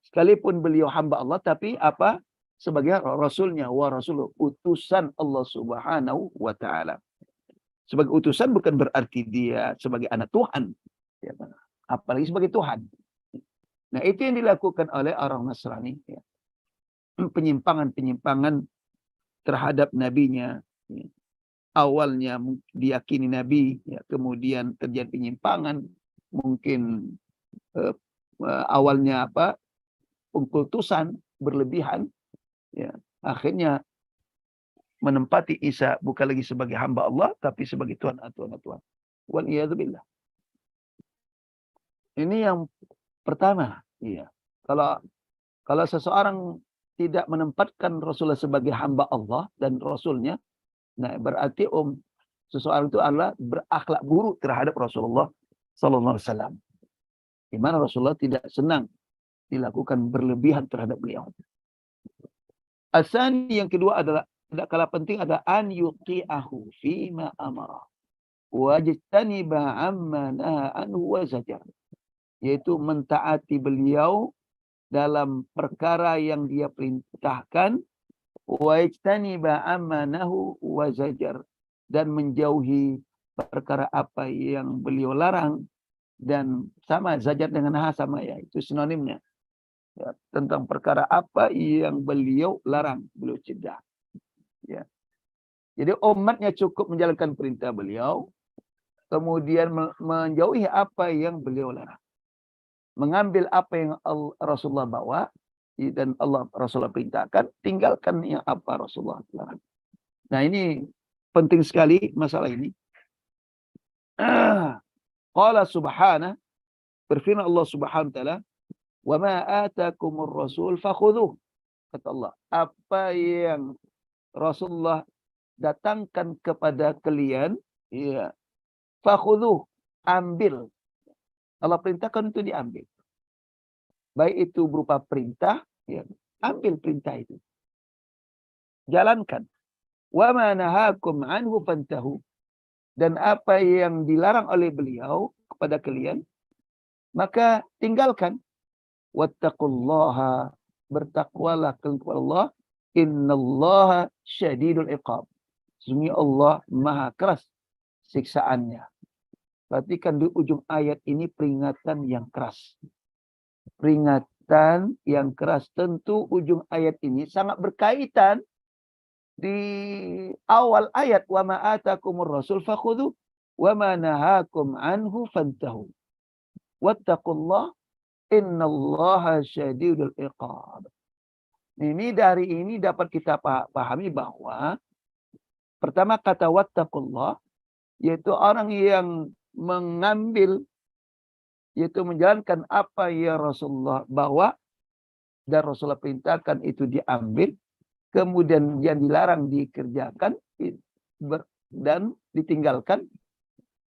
Sekalipun beliau hamba Allah, tapi apa? Sebagai rasulnya. Wa rasuluh. Utusan Allah Subhanahu wa ta'ala. Sebagai utusan bukan berarti dia sebagai anak Tuhan. Apalagi sebagai Tuhan. Nah, itu yang dilakukan oleh orang Nasrani. Penyimpangan-penyimpangan terhadap nabinya. Awalnya diyakini nabi, kemudian terjadi penyimpangan, mungkin awalnya pengkultusan berlebihan, akhirnya menempati Isa bukan lagi sebagai hamba Allah, tapi sebagai Tuhan atau anak Tuhan. Waliyadzubillah. Ini yang pertama. Kalau seseorang tidak menempatkan Rasulullah sebagai hamba Allah dan Rasulnya, nah berarti seseorang itu adalah berakhlak buruk terhadap Rasulullah Sallallahu Alaihi Wasallam. Di mana Rasulullah tidak senang dilakukan berlebihan terhadap beliau. Asani, yang kedua adalah tidak kalah penting, adalah an yuqi'ahu fima amara wajtaniba amma naha anhu wa zajar. Yaitu mentaati beliau dalam perkara yang dia perintahkan, wajtaniba amma nahu wa zajar, dan menjauhi perkara apa yang beliau larang. Dan sama, zajar dengan naha sama ya, itu sinonimnya. Tentang perkara apa yang beliau larang, beliau cegah. Ya. Jadi umatnya cukup menjalankan perintah beliau, kemudian menjauhi apa yang beliau larang. Mengambil apa yang Rasulullah bawa dan Rasulullah perintahkan, tinggalkan yang apa Rasulullah larang. Nah, ini penting sekali masalah ini. Qala subhanahu, berfirman Allah Subhanahu wa taala, wa ma atakumur rasul fakhudhuh. Kata Allah, apa yang Rasulullah datangkan kepada kalian, fakhudhuh, ambil. Allah perintahkan untuk diambil. Baik itu berupa perintah, ya, ambil perintah itu. Jalankan. Wa ma nahakum anhu fantahu. Dan apa yang dilarang oleh beliau kepada kalian, maka tinggalkan. Wattaqullaha, bertakwalah kepada Allah. Innallaha syadidul iqab. Sesungguhnya Allah maha keras siksaannya. Perhatikan di ujung ayat ini peringatan yang keras. Peringatan yang keras. Tentu ujung ayat ini sangat berkaitan di awal ayat. Wa ma atakumur rasul fakhudhu wa ma nahakum anhu fantahu. Wattaqullah innallaha syadidul iqab. Ini dari ini dapat kita pahami bahwa pertama kata wattaqullah yaitu orang yang mengambil, yaitu menjalankan apa yang Rasulullah bawa dan Rasulullah perintahkan itu diambil, kemudian yang dilarang dikerjakan dan ditinggalkan,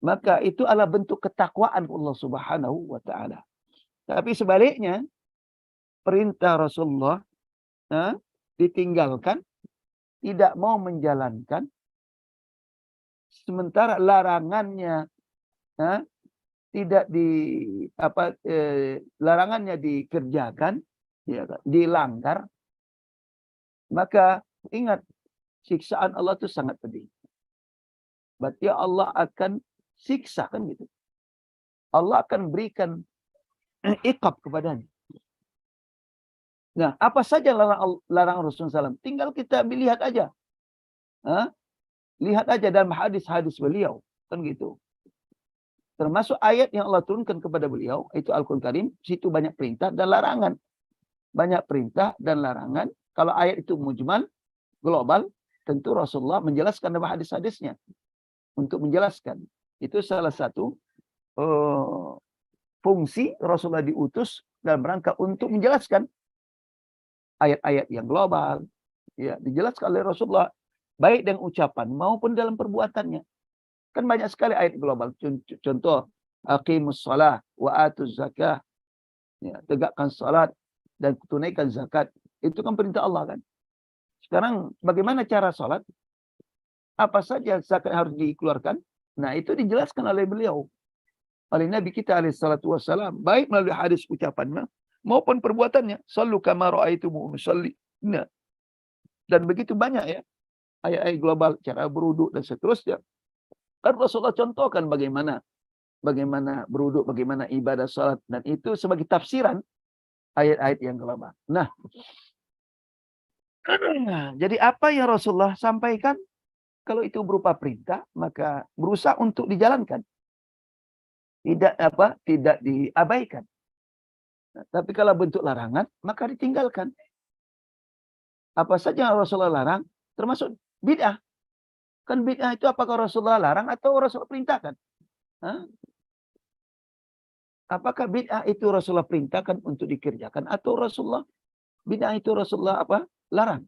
maka itu adalah bentuk ketakwaan Allah Subhanahu wa taala. Tapi sebaliknya perintah Rasulullah ditinggalkan, tidak mau menjalankan, sementara larangannya tidak larangannya dikerjakan, ya, dilanggar, maka ingat siksaan Allah itu sangat pedih. Berarti Allah akan siksa, kan gitu. Allah akan berikan iqab kepadanya. Nah, apa saja larangan Rasulullah SAW? Tinggal kita lihat aja. Lihat aja dalam hadis-hadis beliau. Kan gitu. Termasuk ayat yang Allah turunkan kepada beliau. Itu Al-Quran Karim. Situ banyak perintah dan larangan. Banyak perintah dan larangan. Kalau ayat itu mujmal, global, tentu Rasulullah menjelaskan dalam hadis-hadisnya. Untuk menjelaskan. Itu salah satu fungsi Rasulullah diutus dalam rangka untuk menjelaskan ayat-ayat yang global, ya, dijelaskan oleh Rasulullah baik dengan ucapan maupun dalam perbuatannya. Kan banyak sekali ayat global. Contoh, aqimus shalah wa atuz zakah, ya, tegakkan salat dan tunaikan zakat. Itu kan perintah Allah, kan. Sekarang bagaimana cara salat? Apa saja zakat harus dikeluarkan? Nah, itu dijelaskan oleh beliau, oleh Nabi kita alaihi salatu wassalam, baik melalui hadis ucapannya maupun perbuatannya. Sallu kama ra'aitumuni usalli. Nah, dan begitu banyak ya ayat-ayat global, cara berwudu dan seterusnya. Kan Rasulullah contohkan bagaimana berwudu, bagaimana ibadah salat, dan itu sebagai tafsiran ayat-ayat yang global. Nah, jadi apa yang Rasulullah sampaikan, kalau itu berupa perintah, maka berusaha untuk dijalankan. Tidak diabaikan. Nah, tapi kalau bentuk larangan, maka ditinggalkan. Apa saja yang Rasulullah larang, termasuk bid'ah. Kan bid'ah itu apakah Rasulullah larang atau Rasulullah perintahkan? Apakah bid'ah itu Rasulullah perintahkan untuk dikerjakan atau Rasulullah bid'ah itu Rasulullah larang?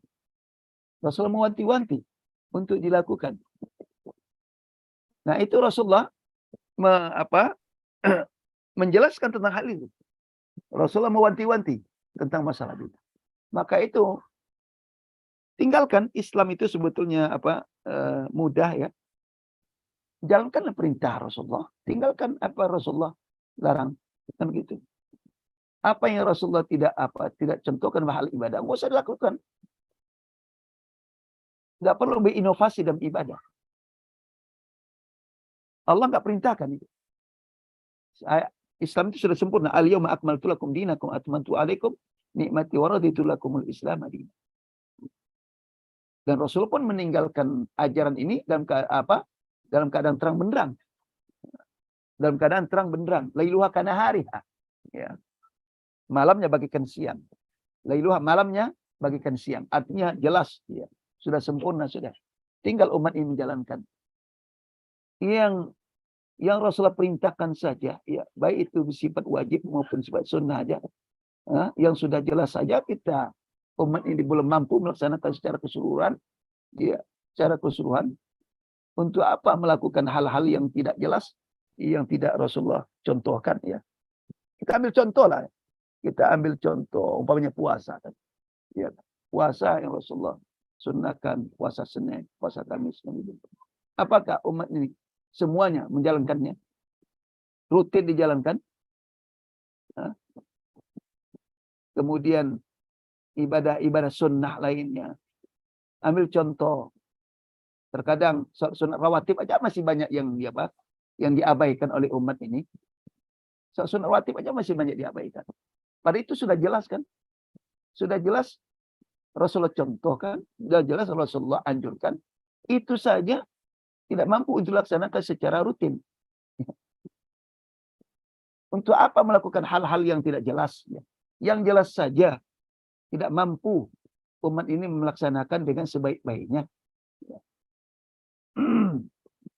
Rasulullah mewanti-wanti untuk dilakukan. Nah, itu Rasulullah menjelaskan tentang hal itu. Rasulullah mewanti-wanti tentang masalah itu. Maka itu tinggalkan. Islam itu sebetulnya mudah ya. Jalankanlah perintah Rasulullah, tinggalkan apa Rasulullah larang, kan gitu. Apa yang Rasulullah tidak contohkan hal ibadah, nggak usah dilakukan. Nggak perlu berinovasi dalam ibadah. Allah nggak perintahkan itu. Islam itu sudah sempurna. Al-yawma akmaltu lakum dinakum atmamtu alaikum nikmati wa raditu lakumul Islam madinah. Dan Rasul pun meninggalkan ajaran ini dalam keadaan terang benderang. Dalam keadaan terang benderang. Lailuha kanahariha. Ya. Malamnya bagikan siang. Lailuha, malamnya bagikan siang. Artinya jelas, ya. Sudah sempurna, sudah. Tinggal umat ini menjalankan. Yang Rasulullah perintahkan saja, ya, baik itu bersifat wajib maupun sifat sunnah aja. Yang sudah jelas saja kita umat ini belum mampu melaksanakan secara keseluruhan, ya, secara keseluruhan. Untuk apa melakukan hal-hal yang tidak jelas, yang tidak Rasulullah contohkan, ya. Kita ambil contoh lah. Kita ambil contoh umpamanya puasa kan. Ya, puasa yang Rasulullah sunnahkan, puasa Senin, puasa Kamis. Apakah umat ini semuanya menjalankannya? Rutin dijalankan? Nah, kemudian ibadah-ibadah sunnah lainnya. Ambil contoh. Terkadang sunat rawatib aja masih banyak yang diabaikan oleh umat ini. Sunat rawatib aja masih banyak diabaikan. Pada itu sudah jelas kan? Sudah jelas Rasulullah contohkan, sudah jelas Rasulullah anjurkan. Itu saja tidak mampu untuk dilaksanakan secara rutin. Untuk apa melakukan hal-hal yang tidak jelas? Yang jelas saja tidak mampu umat ini melaksanakan dengan sebaik-baiknya.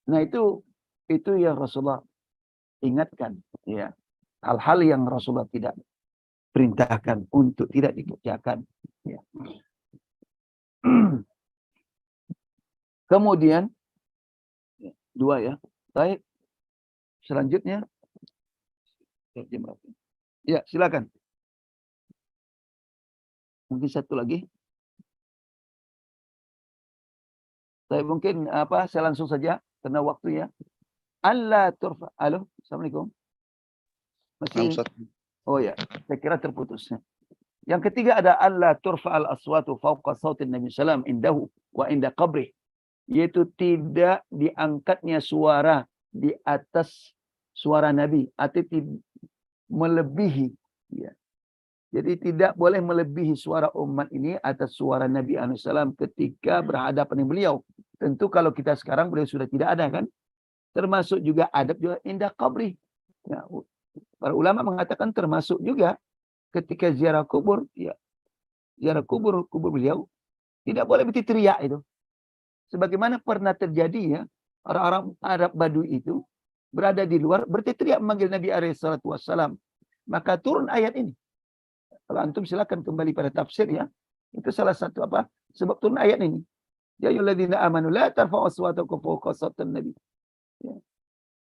Nah itu yang Rasulullah ingatkan. Ya, hal-hal yang Rasulullah tidak perintahkan untuk tidak dikerjakan. Ya. Kemudian dua ya. Baik. Selanjutnya. Ya, silakan. Mungkin satu lagi. Saya mungkin saya langsung saja karena waktu ya. Allah turfa. Halo, Assalamualaikum. Masih. Oh ya, saya kira terputus. Yang ketiga ada Allah turfa al-aswatu fawqa sautin Nabi sallam indahu wa inda qabrih. Yaitu tidak diangkatnya suara di atas suara Nabi atau melebihi. Ya. Jadi tidak boleh melebihi suara umat ini atas suara Nabi SAW ketika berhadapan dengan beliau. Tentu kalau kita sekarang beliau sudah tidak ada kan. Termasuk juga adab juga indah qabri. Ya, para ulama mengatakan termasuk juga ketika ziarah kubur. Ya, ziarah kubur beliau. Tidak boleh berteriak itu. Sebagaimana pernah terjadi ya. Orang-orang Arab Badui itu berada di luar berteriak memanggil Nabi SAW. Maka turun ayat ini. Kalau antum silakan kembali pada tafsir ya. Itu salah satu sebab turun ayat ini. Ya ayyuhalladzina amanu la tarfa'u aswatakum fawqa sautin Nabi.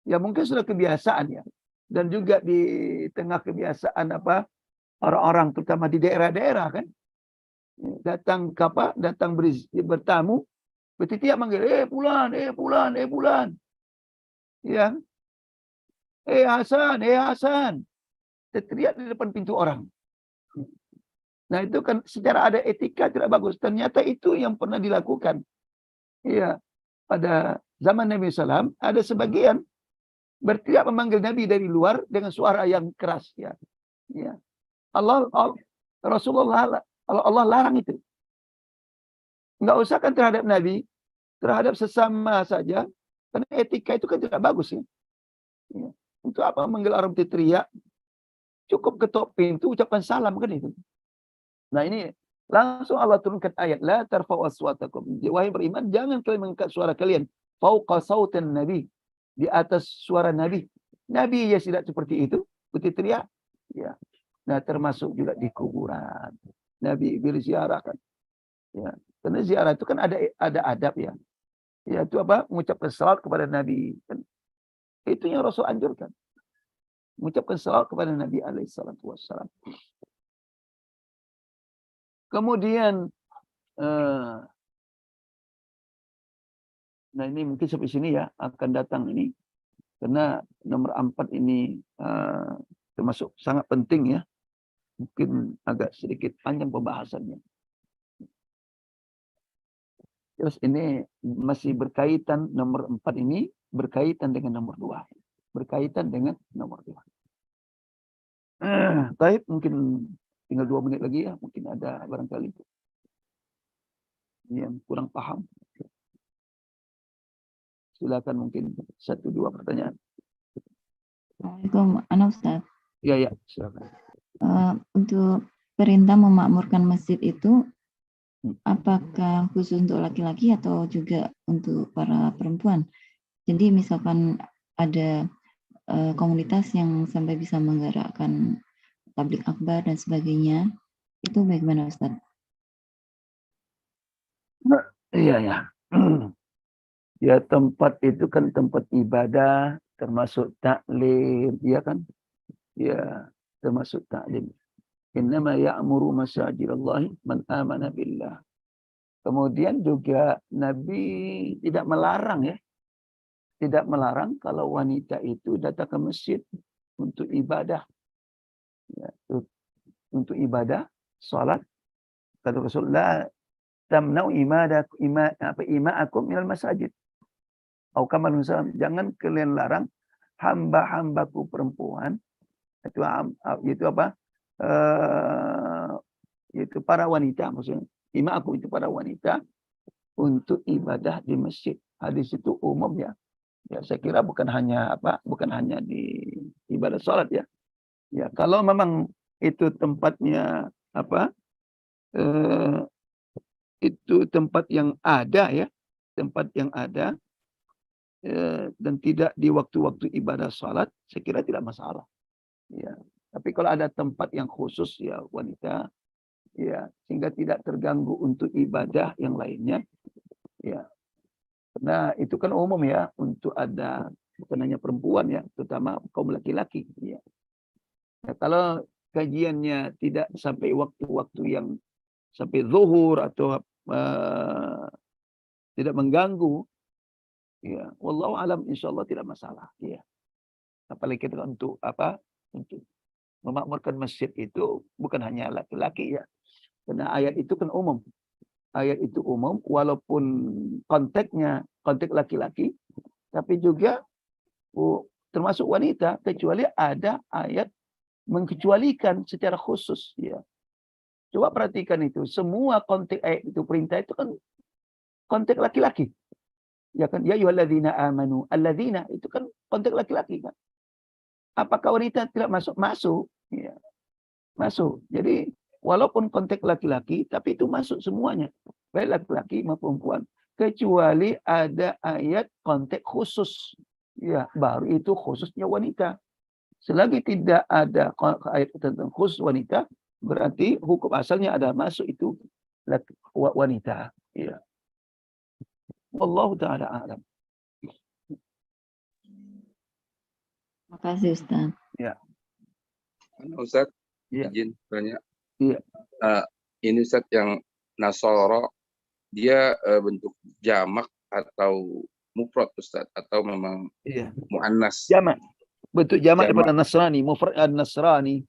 Ya mungkin sudah kebiasaan ya. Dan juga di tengah kebiasaan orang-orang terutama di daerah-daerah kan. Datang bertamu, berteriak manggil, fulan. Ya. Hasan. Teriak di depan pintu orang. Nah itu kan secara ada etika tidak bagus. Ternyata itu yang pernah dilakukan. Iya, pada zaman Nabi SAW ada sebagian berteriak memanggil Nabi dari luar dengan suara yang keras. Ya, Rasulullah Allah larang itu. Enggak usah kan terhadap Nabi, terhadap sesama saja. Karena etika itu kan tidak bagus ya. Untuk apa memanggil orang berteriak? Cukup ketok pintu ucapan salam kan itu. Nah ini langsung Allah turunkan ayat la tarfa'u aswatakum. Wahai beriman, jangan kalian mengangkat suara kalian fauqa sautin Nabi, di atas suara Nabi. Nabi ya tidak seperti itu, berteriak. Ya. Nah, termasuk juga di kuburan. Nabi berziarah kan. Ya. Karena ziarah itu kan ada adab ya. Ya itu mengucapkan salat kepada Nabi. Kan. Itu yang Rasul anjurkan. Mengucapkan salat kepada Nabi alaihi salatu wassalam. Kemudian, nah ini mungkin sampai sini ya, akan datang ini. Karena nomor 4 ini termasuk sangat penting ya. Mungkin agak sedikit panjang pembahasannya. Terus ini masih berkaitan, nomor 4 ini berkaitan dengan nomor 2. Berkaitan dengan nomor 2. Baik, mungkin tinggal 2 menit lagi ya, mungkin ada barangkali yang kurang paham. Silakan mungkin 1-2 pertanyaan. Assalamualaikum, Ustaz. Ya, silakan. Untuk perintah memakmurkan masjid itu, apakah khusus untuk laki-laki atau juga untuk para perempuan? Jadi misalkan ada komunitas yang sampai bisa menggerakkan tablik akbar dan sebagainya, itu bagaimana Ustaz? Iya. Ya tempat itu kan tempat ibadah, termasuk taklim, ya kan? Ya termasuk ta'lim. Innama ya'muru masajidallahi man amana billah. Kemudian juga Nabi tidak melarang ya. Tidak melarang kalau wanita itu datang ke masjid untuk ibadah. Ya, untuk ibadah, salat. Kata Rasulullah, tamna'u ima'akum minal masajid. Jangan kalian larang hamba-hambaku perempuan. Itu apa? Itu para wanita maksudnya. Ima'akum itu para wanita untuk ibadah di masjid. Hadis itu umum ya. Ya saya kira bukan hanya di ibadah salat ya. Ya kalau memang itu tempatnya itu tempat yang ada ya, tempat yang ada dan tidak di waktu-waktu ibadah salat, saya kira tidak masalah. Ya, tapi kalau ada tempat yang khusus ya wanita, ya sehingga tidak terganggu untuk ibadah yang lainnya, ya. Karena itu kan umum ya untuk ada bukan hanya perempuan ya, terutama kaum laki-laki. Ya. Nah, kalau kajiannya tidak sampai waktu-waktu yang sampai zuhur atau tidak mengganggu, ya, wallahu alam insyaallah tidak masalah. Ya. Apalagi kita untuk untuk memakmurkan masjid itu bukan hanya laki-laki ya. Karena ayat itu kan umum. Ayat itu umum walaupun konteksnya konteks laki-laki, tapi juga termasuk wanita kecuali ada ayat mengecualikan secara khusus ya. Coba perhatikan itu, semua konteks ayat itu perintah itu kan konteks laki-laki. Ya kan, ya ayyuhalladzina amanu, alladzina itu kan konteks laki-laki kan. Apakah wanita tidak masuk? Masuk. Ya. Masuk. Jadi walaupun konteks laki-laki, tapi itu masuk semuanya. Baik laki-laki maupun perempuan. Kecuali ada ayat konteks khusus. Ya, baru itu khususnya wanita. Selagi tidak ada ayat tentang khusus wanita, berarti hukum asalnya ada masuk itu wanita. Ya. Wallahu ta'ala a'lam. Terima kasih Ustaz. Ya. Ustaz, ya. Izin tanya. Iya. Ini Ustaz yang Nasoro, dia bentuk jamak atau mufrad Ustaz, atau memang muannas? Jamak. Bentuk jamak daripada Nasrani, mufrad an-Nasrani.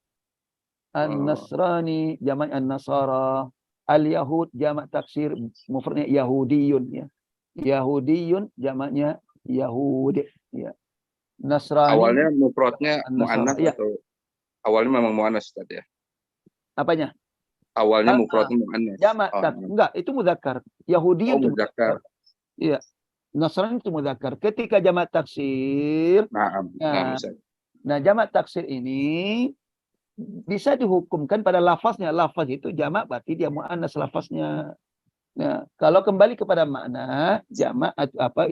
An-Nasrani jamak an-Nasara. Al-Yahud jamak taksir mufradnya Yahudiyun ya. Yahudiyun jamaknya Yahudi ya. Nasrani. Awalnya mufradnya muannas ya. atau awalnya memang muannas Ustaz ya? Apanya? Awalnya mufradnya muannas. Jamak enggak, itu mudzakkar. Yahudi itu mudzakkar. Iya. Nasrani itu mudzakkar. Ketika jamak taksir, nah jamak taksir ini bisa dihukumkan pada lafaznya. Lafaz itu jamak berarti dia muannas lafaznya. Nah, kalau kembali kepada makna jamak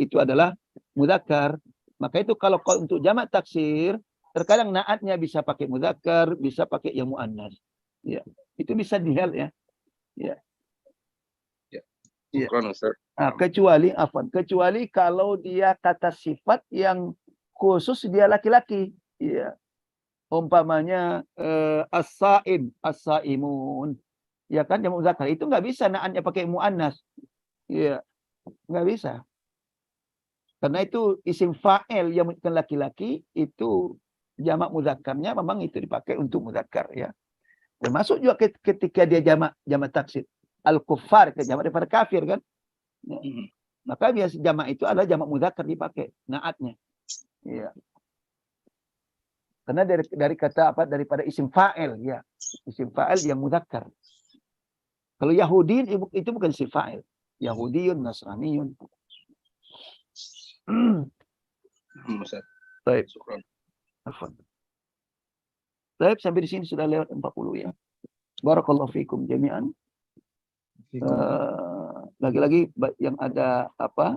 itu adalah mudzakkar. Maka itu kalau untuk jamak taksir, terkadang naatnya bisa pakai mudzakkar, bisa pakai yang muannas. Ya, itu bisa dihal ya. Ya. Ya. Nah, kecuali kalau dia kata sifat yang khusus dia laki-laki. Ya. Umpamanya as-saim, as-saimun. Ya kan jamak mudzakkar itu nggak bisa naatnya pakai muannas. Ya. Nggak bisa. Karena itu isim fa'il yang bukan laki-laki itu jamak mudzakarnya memang itu dipakai untuk mudzakkar ya. Termasuk juga ketika dia jamak taksir. Al-kuffar ke jamak daripada kafir kan. Ya. Maka biasa jamak itu adalah jamak mudzakkar dipakai naatnya. Ya. Karena dari kata daripada isim fa'il ya. Isim fa'il yang mudzakkar. Kalau Yahudi itu bukan isim fa'il. Yahudiyun, Nasraniyun. Baik. Baik, sampai di sini sudah lewat 40 ya. Barakallahu fikum jami'an. Lagi-lagi yang ada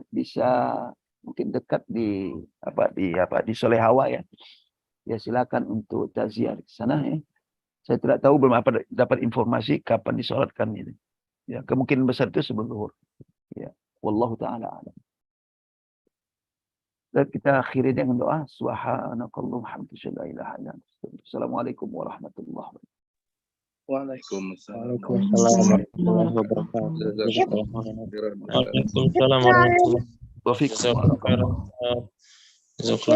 bisa mungkin dekat di Solehawa ya. Ya silakan untuk taziah di sana ya. Saya tidak tahu belum dapat informasi kapan disolatkan ini. Ya, kemungkinan besar itu sebelum zuhur. Ya, wallahu taala alam. Dan kita akhiri dengan doa. Subhanakallahumma hamdika la ilaha illa anta. Assalamualaikum warahmatullahi wabarakatuh. Waalaikumsalam. Waalaikumsalam warahmatullahi wabarakatuh. Waalaikumsalam warahmatullahi wabarakatuh. Waalaikumsalam warahmatullahi wabarakatuh. Jazakumullah khairan.